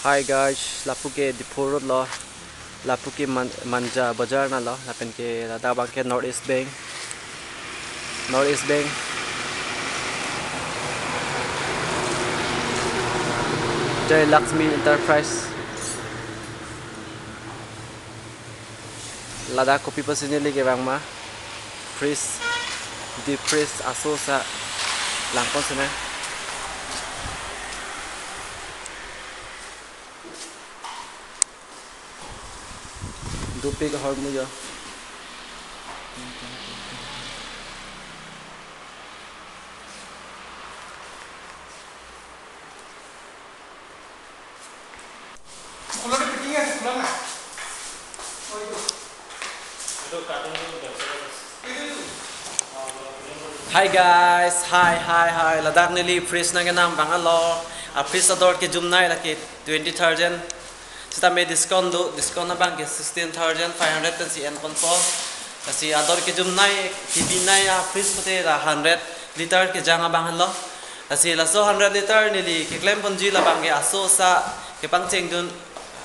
Hi guys, lapuke dipurut lo, lapuke manja bazaar na lo, lapen ke lada bangke North East Bank, Jai Lakshmi Enterprise, lada kopi pesinili ke bang ma, freeze, deep freeze aso sa langkon sana. Dupi ke hormu jo. Hi guys, hi. Ladak nili freeze na ganam bangalo. A freeze ador ke jumnai laki 20,000. Sita may discount na bang ke 16,500 ten si en console. Kasi ador ke jumnai TV na ya freeze pute la 100 liter ke janga bangalo. Kasi laso 100 liter nili ke claim ponji la bang ke aso sa ke pangcheng dun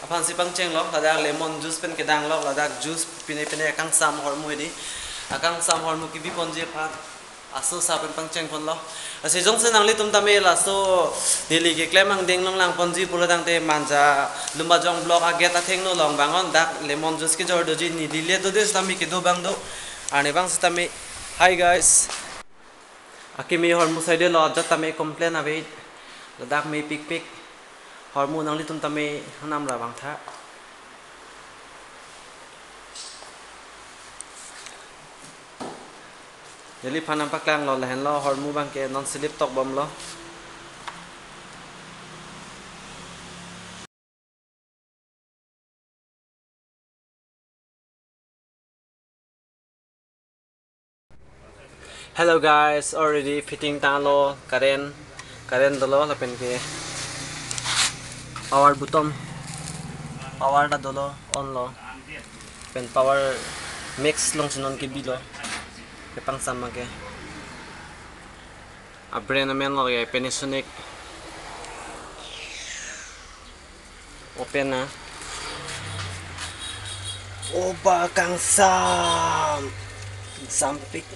apan si pangcheng lo ladak lemon juice pen ke dang lo ladak juice pine akang sam hormu di. Akang sam hormu ki bi ponji pa aso sa pen pangcheng pon lo. Asi jong se nang li tum tamel aso nili ke claim ang ding long lang ponji pula dang te manja lumba jong block aget atheng no long bangon dak lemon juice ke jor doji nili le do des tami ke do bang do ane bang tami. Hi guys, akimi hormu side lo jat tami complain abe ladak me pik hormu nang li tum tami hanam ra bang tha. Jadi panam paklang lo lehen lo hormu bang ke non slip tok bom lo. Hello guys, already fitting tang lo karen dolo lapen ke power button power da dolo on lo pen power mix long sunon ke bilo ke pang sama ke abre na men lo ke Panasonic open na oba kang sampik